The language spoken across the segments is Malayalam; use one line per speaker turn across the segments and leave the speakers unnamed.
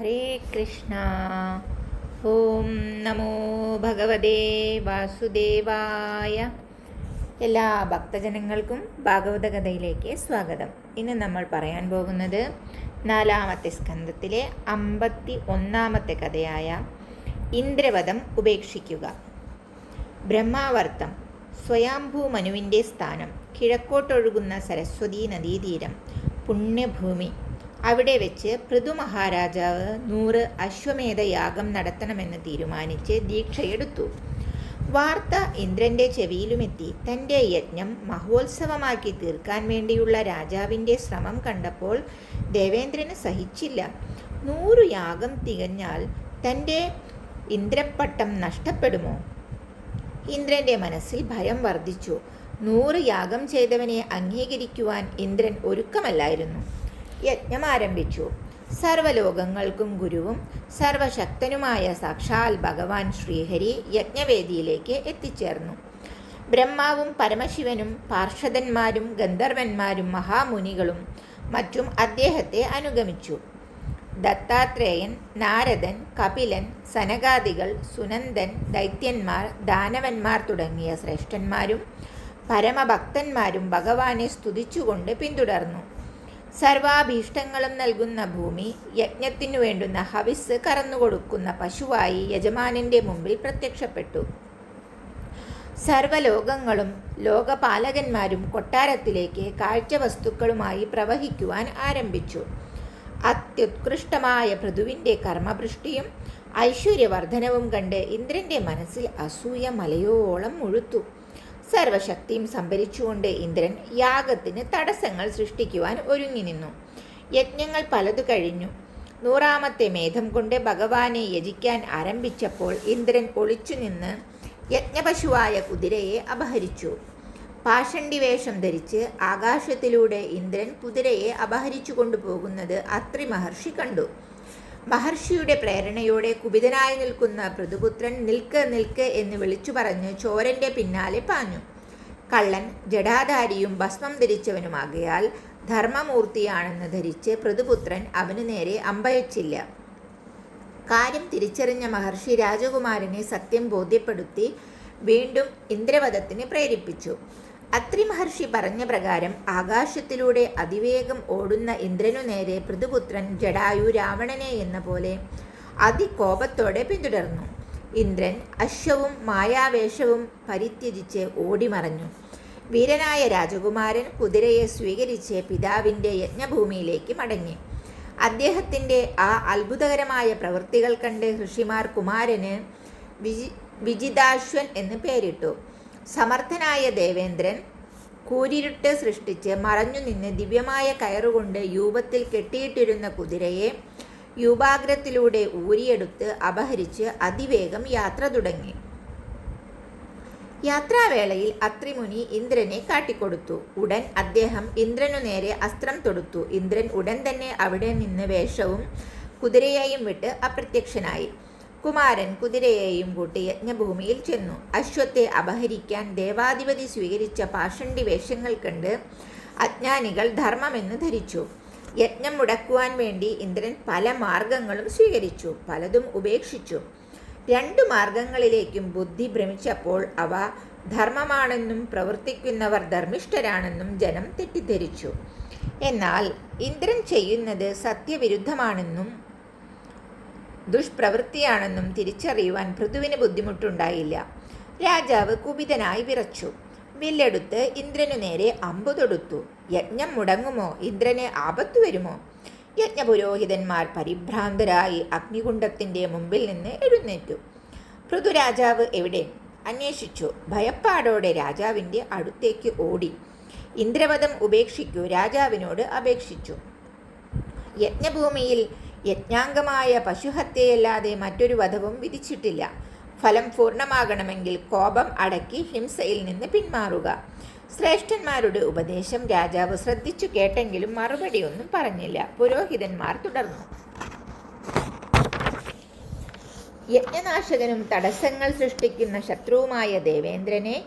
ഹരേ കൃഷ്ണ. ഓം നമോ ഭഗവതേ വാസുദേവായ. എല്ലാ ഭക്തജനങ്ങൾക്കും ഭാഗവത കഥയിലേക്ക് സ്വാഗതം. ഇന്ന് നമ്മൾ പറയാൻ പോകുന്നത് 4-ാമത്തെ സ്കന്ധത്തിലെ 51-ാമത്തെ കഥയായ ഇന്ദ്രവധം ഉപേക്ഷിക്കുക. ബ്രഹ്മാവർത്തം. സ്വയംഭൂ മനുവിൻ്റെ സ്ഥാനം. കിഴക്കോട്ടൊഴുകുന്ന സരസ്വതീ നദീതീരം. പുണ്യഭൂമി. അവിടെ വെച്ച് പൃഥു മഹാരാജാവ് 100 അശ്വമേധയാഗം നടത്തണമെന്ന് തീരുമാനിച്ച് ദീക്ഷയെടുത്തു. വാർത്ത ഇന്ദ്രൻ്റെ ചെവിയിലുമെത്തി. തൻ്റെ യജ്ഞം മഹോത്സവമാക്കി തീർക്കാൻ വേണ്ടിയുള്ള രാജാവിൻ്റെ ശ്രമം കണ്ടപ്പോൾ ദേവേന്ദ്രന് സഹിച്ചില്ല. 100 യാഗം തികഞ്ഞാൽ തൻ്റെ ഇന്ദ്രപ്പട്ടം നഷ്ടപ്പെടുമോ? ഇന്ദ്രൻ്റെ മനസ്സിൽ ഭയം വർദ്ധിച്ചു. 100 യാഗം ചെയ്തവനെ അംഗീകരിക്കുവാൻ ഇന്ദ്രൻ ഒരുക്കമല്ലായിരുന്നു. യജ്ഞം ആരംഭിച്ചു. സർവലോകങ്ങൾക്കും ഗുരുവും സർവശക്തനുമായ സാക്ഷാൽ ഭഗവാൻ ശ്രീഹരി യജ്ഞവേദിയിലേക്ക് എത്തിച്ചേർന്നു. ബ്രഹ്മാവും പരമശിവനും പാർഷദന്മാരും ഗന്ധർവന്മാരും മഹാമുനികളും മറ്റും അദ്ദേഹത്തെ അനുഗമിച്ചു. ദത്താത്രേയൻ, നാരദൻ, കപിലൻ, സനകാദികൾ, സുനന്ദൻ, ദൈത്യന്മാർ, ദാനവന്മാർ തുടങ്ങിയ ശ്രേഷ്ഠന്മാരും പരമഭക്തന്മാരും ഭഗവാനെ സ്തുതിച്ചുകൊണ്ട് പിന്തുടർന്നു. സർവാഭീഷ്ടങ്ങളും നൽകുന്ന ഭൂമി, യജ്ഞത്തിനു വേണ്ടുന്ന ഹവിസ് കറന്നുകൊടുക്കുന്ന പശുവായി യജമാനന്റെ മുമ്പിൽ പ്രത്യക്ഷപ്പെട്ടു. സർവലോകങ്ങളും ലോകപാലകന്മാരും കൊട്ടാരത്തിലേക്ക് കാഴ്ചവസ്തുക്കളുമായി പ്രവഹിക്കുവാൻ ആരംഭിച്ചു. അത്യുത്കൃഷ്ടമായ പൃഥുവിൻ്റെ കർമ്മപൃഷ്ടിയും ഐശ്വര്യവർദ്ധനവും കണ്ട് ഇന്ദ്രന്റെ മനസ്സിൽ അസൂയ മലയോളം മുഴുത്തു. സർവശക്തിയും സംഭരിച്ചുകൊണ്ട് ഇന്ദ്രൻ യാഗത്തിന് തടസ്സങ്ങൾ സൃഷ്ടിക്കുവാൻ ഒരുങ്ങി നിന്നു. യജ്ഞങ്ങൾ പലതു കഴിഞ്ഞു. 100-ാമത്തെ മേധം കൊണ്ട് ഭഗവാനെ യജിക്കാൻ ആരംഭിച്ചപ്പോൾ ഇന്ദ്രൻ ഒളിച്ചുനിന്ന് യജ്ഞപശുവായ കുതിരയെ അപഹരിച്ചു. പാഷണ്ഡിവേഷം ധരിച്ച് ആകാശത്തിലൂടെ ഇന്ദ്രൻ കുതിരയെ അപഹരിച്ചു കൊണ്ടുപോകുന്നത് അത്രി മഹർഷി കണ്ടു. മഹർഷിയുടെ പ്രേരണയോടെ കുപിതനായി നിൽക്കുന്ന പൃഥുപുത്രൻ നിൽക്ക് നിൽക്ക് എന്ന് വിളിച്ചു പറഞ്ഞ് ചോരന്റെ പിന്നാലെ പാഞ്ഞു. കള്ളൻ, ജടാധാരിയും ഭസ്മം ധരിച്ചവനുമാകയാൽ ധർമ്മമൂർത്തിയാണെന്ന് ധരിച്ച് പൃഥുപുത്രൻ അവനു നേരെ അമ്പയച്ചില്ല. കാര്യം തിരിച്ചറിഞ്ഞ മഹർഷി രാജകുമാരനെ സത്യം ബോധ്യപ്പെടുത്തി വീണ്ടും ഇന്ദ്രവധത്തിന് പ്രേരിപ്പിച്ചു. അത്രി മഹർഷി പറഞ്ഞ പ്രകാരം ആകാശത്തിലൂടെ അതിവേഗം ഓടുന്ന ഇന്ദ്രനു നേരെ പൃഥുപുത്രൻ ജടായു രാവണനെ എന്ന പോലെ അതികോപത്തോടെ പിന്തുടർന്നു. ഇന്ദ്രൻ അശ്വവും മായാവേഷവും പരിത്യജിച്ച് ഓടിമറഞ്ഞു. വീരനായ രാജകുമാരൻ കുതിരയെ സ്വീകരിച്ച് പിതാവിൻ്റെ യജ്ഞഭൂമിയിലേക്ക് മടങ്ങി. അദ്ദേഹത്തിൻ്റെ ആ അത്ഭുതകരമായ പ്രവൃത്തികൾ കണ്ട് ഋഷിമാർ കുമാരന് വിജിതാശ്വൻ എന്ന് പേരിട്ടു. സമർത്ഥനായ ദേവേന്ദ്രൻ കൂരിരുട്ട് സൃഷ്ടിച്ച് മറഞ്ഞുനിന്ന് ദിവ്യമായ കയറുകൊണ്ട് യൂപത്തിൽ കെട്ടിയിട്ടിരുന്ന കുതിരയെ യൂപാഗ്രത്തിലൂടെ ഊരിയെടുത്ത് അപഹരിച്ച് അതിവേഗം യാത്ര തുടങ്ങി. യാത്രാവേളയിൽ അത്രിമുനി ഇന്ദ്രനെ കാട്ടിക്കൊടുത്തു. ഉടൻ അദ്ദേഹം ഇന്ദ്രനു നേരെ അസ്ത്രം തൊടുത്തു. ഇന്ദ്രൻ ഉടൻ തന്നെ അവിടെ നിന്ന് വേഷവും കുതിരയെയും വിട്ട് അപ്രത്യക്ഷനായി. കുമാരൻ കുതിരയെയും കൂട്ടി യജ്ഞഭൂമിയിൽ ചെന്നു. അശ്വത്തെ അപഹരിക്കാൻ ദേവാധിപതി സ്വീകരിച്ച പാഷണ്ഡി വേഷങ്ങൾ കണ്ട് അജ്ഞാനികൾ ധർമ്മമെന്ന് ധരിച്ചു. യജ്ഞം മുടക്കുവാൻ വേണ്ടി ഇന്ദ്രൻ പല മാർഗങ്ങളും സ്വീകരിച്ചു. പലതും ഉപേക്ഷിച്ചു. 2 മാർഗങ്ങളിലേക്കും ബുദ്ധി ഭ്രമിച്ചപ്പോൾ അവ ധർമ്മമാണെന്നും പ്രവർത്തിക്കുന്നവർ ധർമ്മിഷ്ഠരാണെന്നും ജനം തെറ്റിദ്ധരിച്ചു. എന്നാൽ ഇന്ദ്രൻ ചെയ്യുന്നത് സത്യവിരുദ്ധമാണെന്നും ദുഷ്പ്രവൃത്തിയാണെന്നും തിരിച്ചറിയുവാൻ പൃഥുവിന് ബുദ്ധിമുട്ടുണ്ടായില്ല. രാജാവ് കുപിതനായി വിറച്ചു. വില്ലെടുത്ത് ഇന്ദ്രനു നേരെ അമ്പു തൊടുത്തു. യജ്ഞം മുടങ്ങുമോ? ഇന്ദ്രന് ആപത്തു വരുമോ? യജ്ഞപുരോഹിതന്മാർ പരിഭ്രാന്തരായി അഗ്നികുണ്ഡത്തിൻ്റെ മുമ്പിൽ നിന്ന് എഴുന്നേറ്റു. പൃഥുരാജാവ് എവിടെ? അന്വേഷിച്ചു. ഭയപ്പാടോടെ രാജാവിൻ്റെ അടുത്തേക്ക് ഓടി. ഇന്ദ്രവധം ഉപേക്ഷിക്കൂ, രാജാവിനോട് അപേക്ഷിച്ചു. യജ്ഞഭൂമിയിൽ യജ്ഞാംഗമായ പശുഹത്യയല്ലാതെ മറ്റൊരു വധവും വിധിച്ചിട്ടില്ല. ഫലം പൂർണ്ണമാകണമെങ്കിൽ കോപം അടക്കി ഹിംസയിൽ നിന്ന് പിന്മാറുക. ശ്രേഷ്ഠന്മാരുടെ ഉപദേശം രാജാവ് ശ്രദ്ധിച്ചു കേട്ടെങ്കിലും മറുപടിയൊന്നും പറഞ്ഞില്ല. പുരോഹിതന്മാർ തുടർന്നു. യജ്ഞനാശകനും തടസ്സങ്ങൾ സൃഷ്ടിക്കുന്ന ശത്രുവുമായ ദേവേന്ദ്രനെ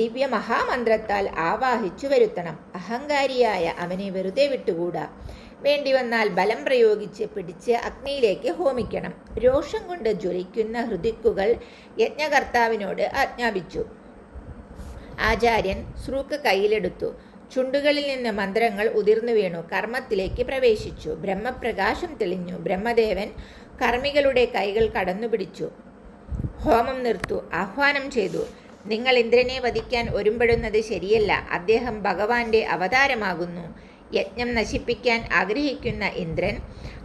ദിവ്യ മഹാമന്ത്രത്താൽ ആവാഹിച്ചു വരുത്തണം. അഹങ്കാരിയായ അവനെ വെറുതെ വിട്ടുകൂടാ. വേണ്ടി വന്നാൽ ബലം പ്രയോഗിച്ച് പിടിച്ച് അഗ്നിയിലേക്ക് ഹോമിക്കണം. രോഷം കൊണ്ട് ജ്വലിക്കുന്ന ഹൃദിക്കുകൾ യജ്ഞകർത്താവിനോട് ആജ്ഞാപിച്ചു. ആചാര്യൻ ശ്രൂക്ക് കയ്യിലെടുത്തു. ചുണ്ടുകളിൽ നിന്ന് മന്ത്രങ്ങൾ ഉതിർന്നു വീണു. കർമ്മത്തിലേക്ക് പ്രവേശിച്ചു. ബ്രഹ്മപ്രകാശം തെളിഞ്ഞു. ബ്രഹ്മദേവൻ കർമ്മികളുടെ കൈകൾ കടന്നുപിടിച്ചു. ഹോമം നിർത്തു. ആഹ്വാനം ചെയ്തു. നിങ്ങൾ ഇന്ദ്രനെ വധിക്കാൻ ഒരുമ്പെടുന്നത് ശരിയല്ല. അദ്ദേഹം ഭഗവാന്റെ അവതാരമാകുന്നു. യജ്ഞം നശിപ്പിക്കാൻ ആഗ്രഹിക്കുന്ന ഇന്ദ്രൻ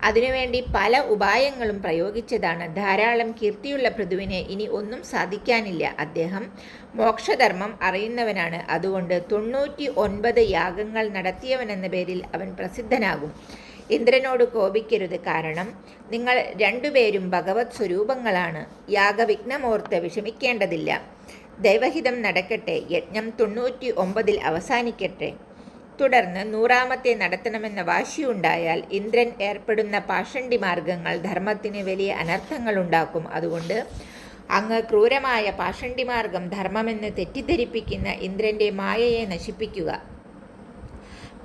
അതിനുവേണ്ടി പല ഉപായങ്ങളും പ്രയോഗിച്ചതാണ്. ധാരാളം കീർത്തിയുള്ള പൃഥുവിന് ഇനി ഒന്നും സാധിക്കാനില്ല. അദ്ദേഹം മോക്ഷധർമ്മം അറിയുന്നവനാണ്. അതുകൊണ്ട് 99 യാഗങ്ങൾ നടത്തിയവനെന്ന പേരിൽ അവൻ പ്രസിദ്ധനാകും. ഇന്ദ്രനോട് കോപിക്കരുത്. കാരണം നിങ്ങൾ രണ്ടുപേരും ഭഗവത് സ്വരൂപങ്ങളാണ്. യാഗവിഘ്നമോർത്ത് വിഷമിക്കേണ്ടതില്ല. ദൈവഹിതം നടക്കട്ടെ. യജ്ഞം 99 അവസാനിക്കട്ടെ. തുടർന്ന് 100ാമത്തെ നടത്തണമെന്ന വാശിയുണ്ടായാൽ ഇന്ദ്രൻ ഏർപ്പെടുന്ന പാഷണ്ഡി മാർഗങ്ങൾ ധർമ്മത്തിന് വലിയ അനർത്ഥങ്ങളുണ്ടാക്കും. അതുകൊണ്ട് അങ്ങ് ക്രൂരമായ പാഷണ്ഡി മാർഗം ധർമ്മമെന്ന് തെറ്റിദ്ധരിപ്പിക്കുന്ന ഇന്ദ്രൻ്റെ മായയെ നശിപ്പിക്കുക.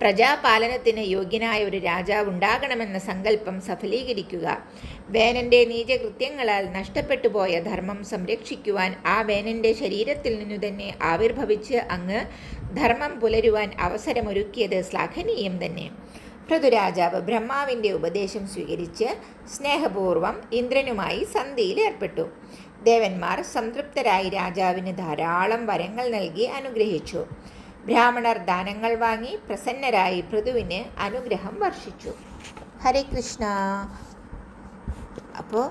പ്രജാപാലനത്തിന് യോഗ്യനായ ഒരു രാജാവുണ്ടാകണമെന്ന സങ്കല്പം സഫലീകരിക്കുക. വേനൻ്റെ നീചകൃത്യങ്ങളാൽ നഷ്ടപ്പെട്ടു പോയ ധർമ്മം സംരക്ഷിക്കുവാൻ ആ വേനൻ്റെ ശരീരത്തിൽ നിന്നു തന്നെ ആവിർഭവിച്ച് അങ്ങ് ധർമ്മം പുലരുവാൻ അവസരമൊരുക്കിയത് ശ്ലാഘനീയം തന്നെ. പൃഥുരാജാവ് ബ്രഹ്മാവിൻ്റെ ഉപദേശം സ്വീകരിച്ച് സ്നേഹപൂർവം ഇന്ദ്രനുമായി സന്ധിയിലേർപ്പെട്ടു. ദേവന്മാർ സംതൃപ്തരായി രാജാവിന് ധാരാളം വരങ്ങൾ നൽകി അനുഗ്രഹിച്ചു. ബ്രാഹ്മണർ ദാനങ്ങൾ വാങ്ങി പ്രസന്നരായി പൃഥുവിന് അനുഗ്രഹം വർഷിച്ചു. ഹരേ കൃഷ്ണ. അപ്പോൾ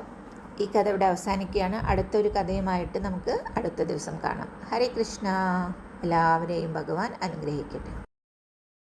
ഈ കഥ ഇവിടെ അവസാനിക്കുകയാണ്. അടുത്തൊരു കഥയുമായിട്ട് നമുക്ക് അടുത്ത ദിവസം കാണാം. ഹരേ കൃഷ്ണ. എല്ലാവരെയും ഭഗവാൻ അനുഗ്രഹിക്കട്ടെ.